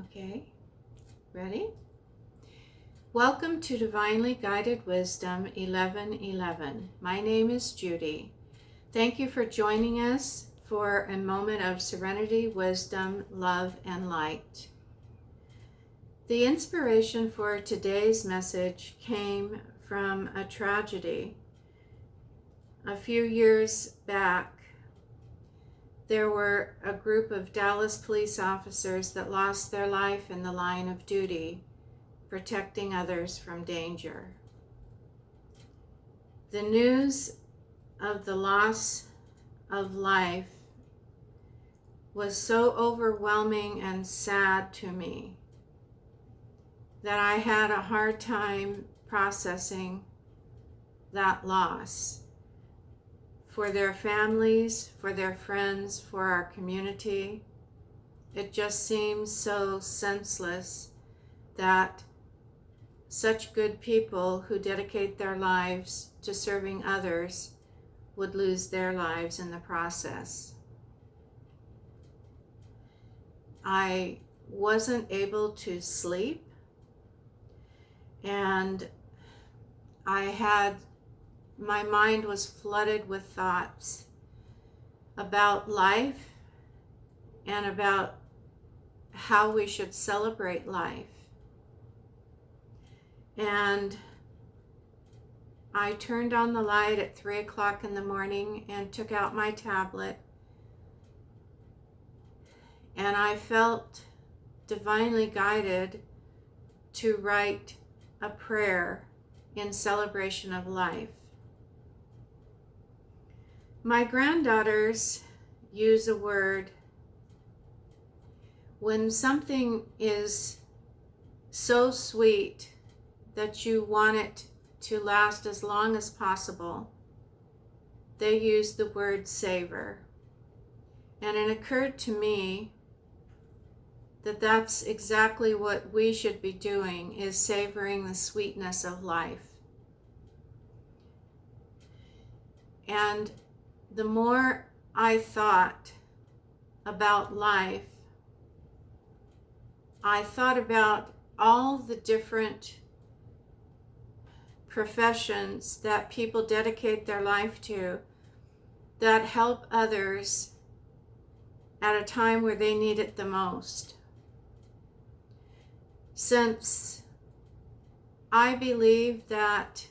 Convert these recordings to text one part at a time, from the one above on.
Okay, ready? Welcome to Divinely Guided Wisdom 1111. My name is Judy. Thank you for joining us for a moment of serenity, wisdom, love, and light. The inspiration for today's message came from a tragedy. A few years back, there were a group of Dallas police officers that lost their life in the line of duty, protecting others from danger. The news of the loss of life was so overwhelming and sad to me that I had a hard time processing that loss. For their families, for their friends, for our community, it just seems so senseless that such good people who dedicate their lives to serving others would lose their lives in the process. I wasn't able to sleep, and my mind was flooded with thoughts about life and about how we should celebrate life. And I turned on the light at 3 o'clock in the morning and took out my tablet, and I felt divinely guided to write a prayer in celebration of life. My granddaughters use a word when something is so sweet that you want it to last as long as possible. They use the word savor. And it occurred to me that that's exactly what we should be doing, is savoring the sweetness of life. And the more I thought about life, I thought about all the different professions that people dedicate their life to that help others at a time where they need it the most. Since I believe that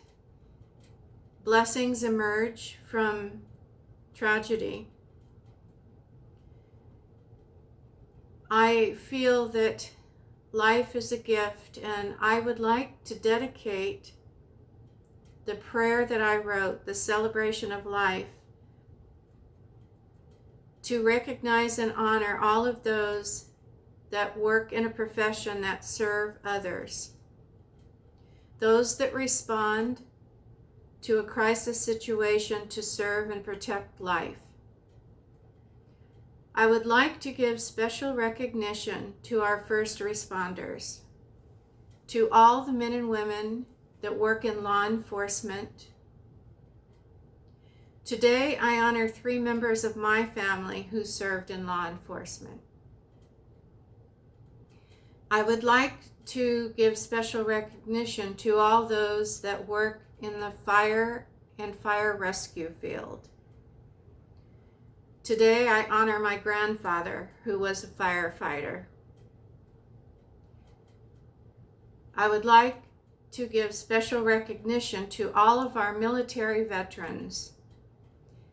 blessings emerge from tragedy, I feel that life is a gift, and I would like to dedicate the prayer that I wrote, the celebration of life, to recognize and honor all of those that work in a profession that serve others, those that respond to a crisis situation to serve and protect life. I would like to give special recognition to our first responders, to all the men and women that work in law enforcement. Today, I honor 3 members of my family who served in law enforcement. I would like to give special recognition to all those that work in the fire and fire rescue field. Today, I honor my grandfather, who was a firefighter. I would like to give special recognition to all of our military veterans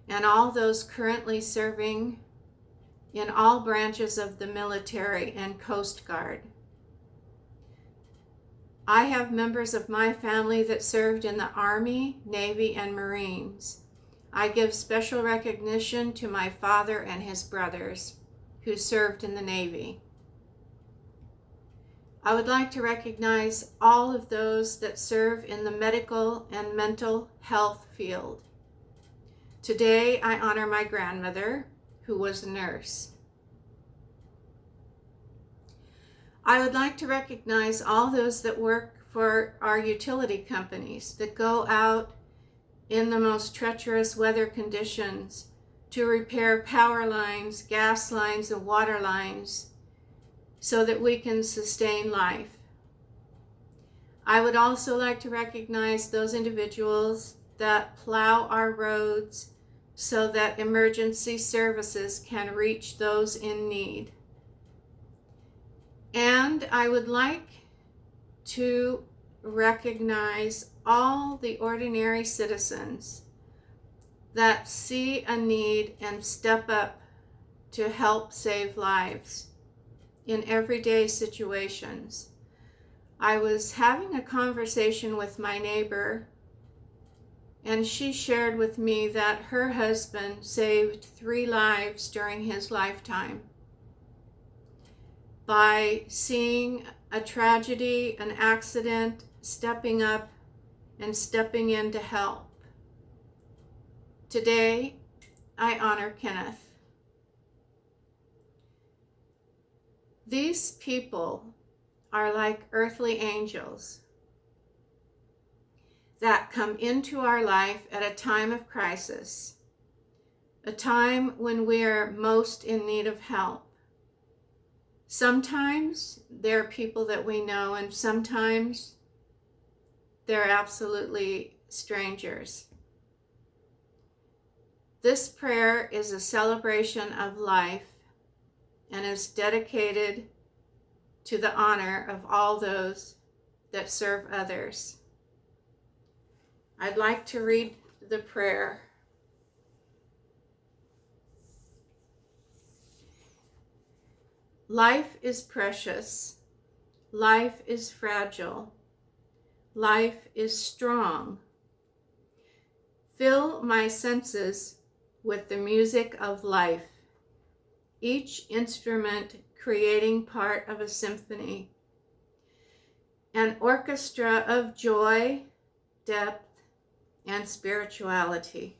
and all those currently serving in all branches of the military and Coast Guard. I have members of my family that served in the Army, Navy, and Marines. I give special recognition to my father and his brothers who served in the Navy. I would like to recognize all of those that serve in the medical and mental health field. Today, I honor my grandmother, who was a nurse. I would like to recognize all those that work for our utility companies that go out in the most treacherous weather conditions to repair power lines, gas lines, and water lines so that we can sustain life. I would also like to recognize those individuals that plow our roads so that emergency services can reach those in need. And I would like to recognize all the ordinary citizens that see a need and step up to help save lives in everyday situations. I was having a conversation with my neighbor, and she shared with me that her husband saved 3 lives during his lifetime by seeing a tragedy, an accident, stepping up and stepping in to help. Today, I honor Kenneth. These people are like earthly angels that come into our life at a time of crisis, a time when we are most in need of help. Sometimes they're people that we know, and sometimes they're absolutely strangers. This prayer is a celebration of life and is dedicated to the honor of all those that serve others. I'd like to read the prayer. Life is precious. Life is fragile. Life is strong. Fill my senses with the music of life, each instrument creating part of a symphony, an orchestra of joy, depth, and spirituality.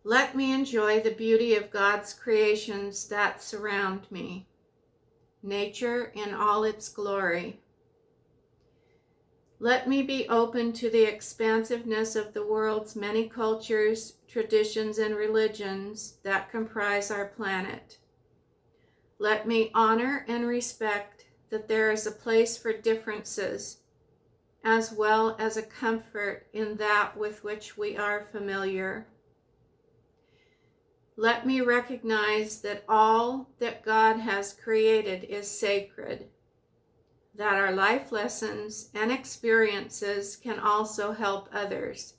Let me enjoy the beauty of God's creations that surround me, nature in all its glory. Let me be open to the expansiveness of the world's many cultures, traditions, and religions that comprise our planet. Let me honor and respect that there is a place for differences, as well as a comfort in that with which we are familiar. Let me recognize that all that God has created is sacred, that our life lessons and experiences can also help others.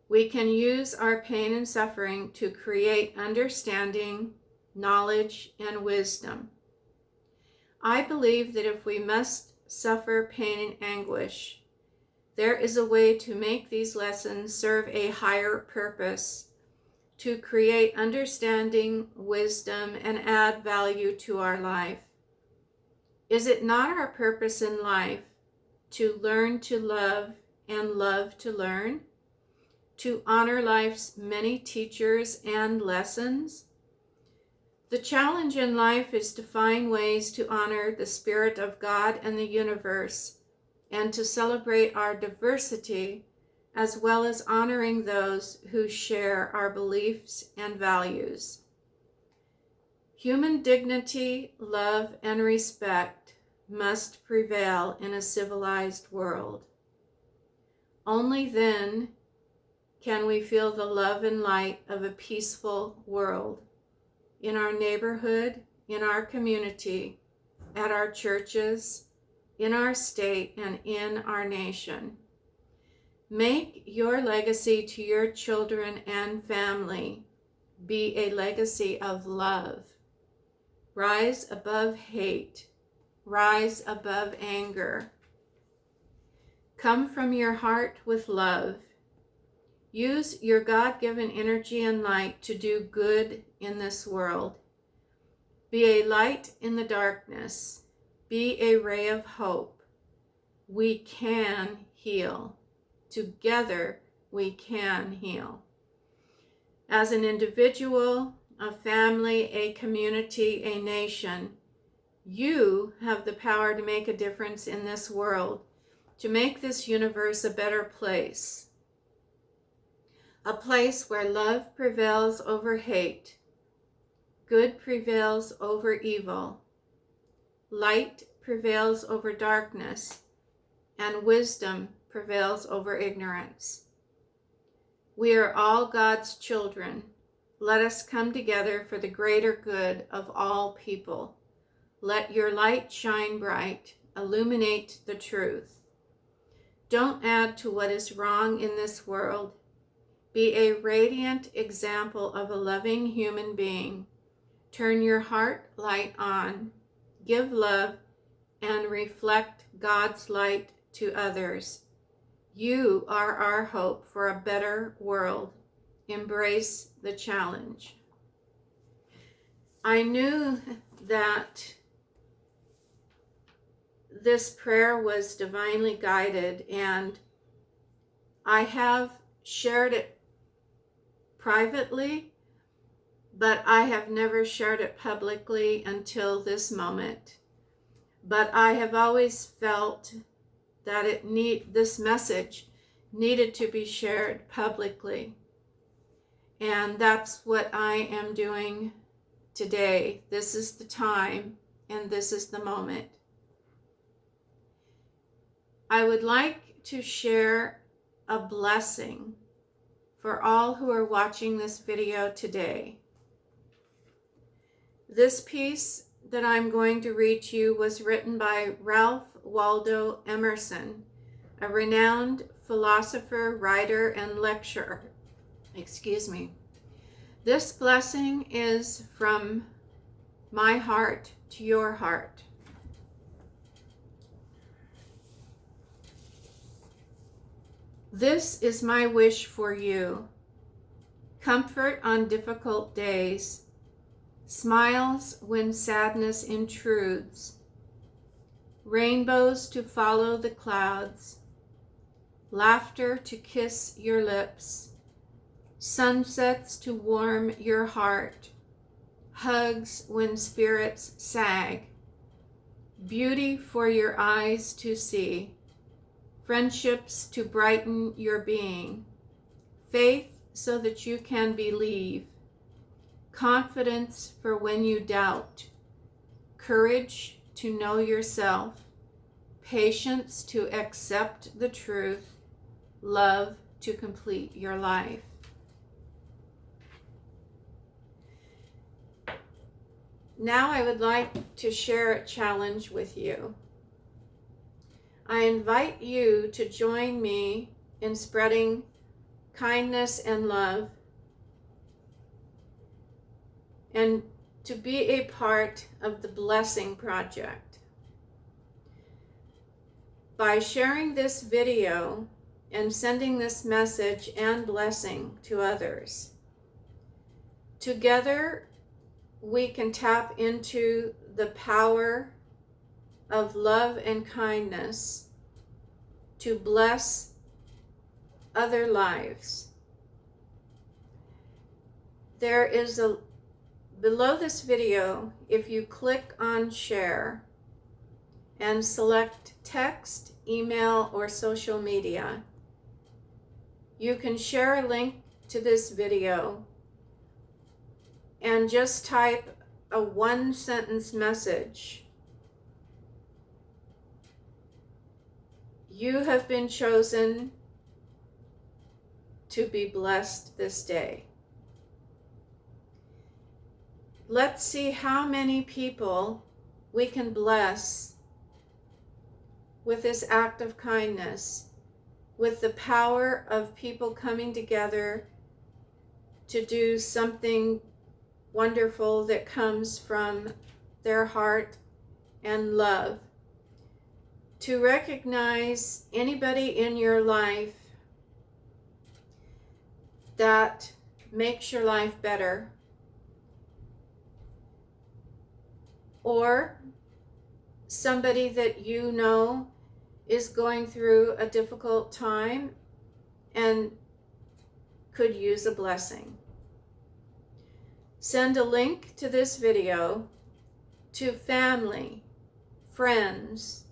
We can use our pain and suffering to create understanding, knowledge, and wisdom. I believe that if we must suffer pain and anguish, there is a way to make these lessons serve a higher purpose, to create understanding, wisdom, and add value to our life. Is it not our purpose in life to learn to love and love to learn, to honor life's many teachers and lessons? The challenge in life is to find ways to honor the Spirit of God and the universe, and to celebrate our diversity, as well as honoring those who share our beliefs and values. Human dignity, love, and respect must prevail in a civilized world. Only then can we feel the love and light of a peaceful world in our neighborhood, in our community, at our churches, in our state, and in our nation. Make your legacy to your children and family be a legacy of love. Rise above hate. Rise above anger. Come from your heart with love. Use your God-given energy and light to do good in this world. Be a light in the darkness. Be a ray of hope. We can heal. Together we can heal. As an individual, a family, a community, a nation, you have the power to make a difference in this world, to make this universe a better place. A place where love prevails over hate, good prevails over evil, light prevails over darkness, and wisdom prevails over ignorance. We are all God's children. Let us come together for the greater good of all people. Let your light shine bright, illuminate the truth. Don't add to what is wrong in this world. Be a radiant example of a loving human being. Turn your heart light on. Give love and reflect God's light to others. You are our hope for a better world. Embrace the challenge. I knew that this prayer was divinely guided, and I have shared it privately, but I have never shared it publicly until this moment. But I have always felt that this message needed to be shared publicly. And that's what I am doing today. This is the time, and this is the moment. I would like to share a blessing for all who are watching this video today. This piece that I'm going to read to you was written by Ralph Waldo Emerson, a renowned philosopher, writer, and lecturer. This blessing is from my heart to your heart. This is my wish for you. Comfort on difficult days, smiles when sadness intrudes, rainbows to follow the clouds, laughter to kiss your lips, sunsets to warm your heart, hugs when spirits sag, beauty for your eyes to see, friendships to brighten your being, faith so that you can believe, confidence for when you doubt, courage to know yourself, patience to accept the truth, love to complete your life. Now I would like to share a challenge with you. I invite you to join me in spreading kindness and love, and to be a part of the Blessing Project. By sharing this video and sending this message and blessing to others, together we can tap into the power of love and kindness to bless other lives. There is below this video, if you click on share and select text, email, or social media, you can share a link to this video and just type a one-sentence message. You have been chosen to be blessed this day. Let's see how many people we can bless with this act of kindness, with the power of people coming together to do something wonderful that comes from their heart and love. To recognize anybody in your life that makes your life better, or somebody that you know is going through a difficult time and could use a blessing. Send a link to this video to family, friends,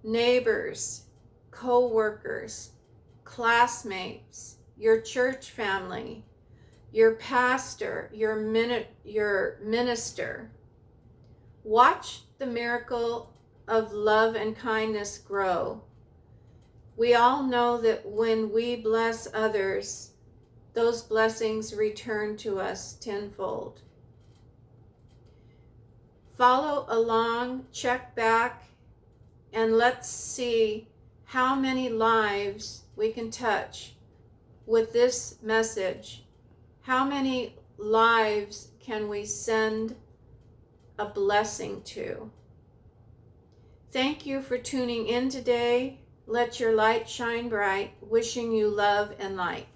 neighbors, co-workers, classmates, your church family, your pastor, your minister. Watch the miracle of love and kindness grow. We all know that when we bless others, those blessings return to us tenfold. Follow along, check back, and let's see how many lives we can touch with this message. How many lives can we send a blessing to? Thank you for tuning in today. Let your light shine bright. Wishing you love and light.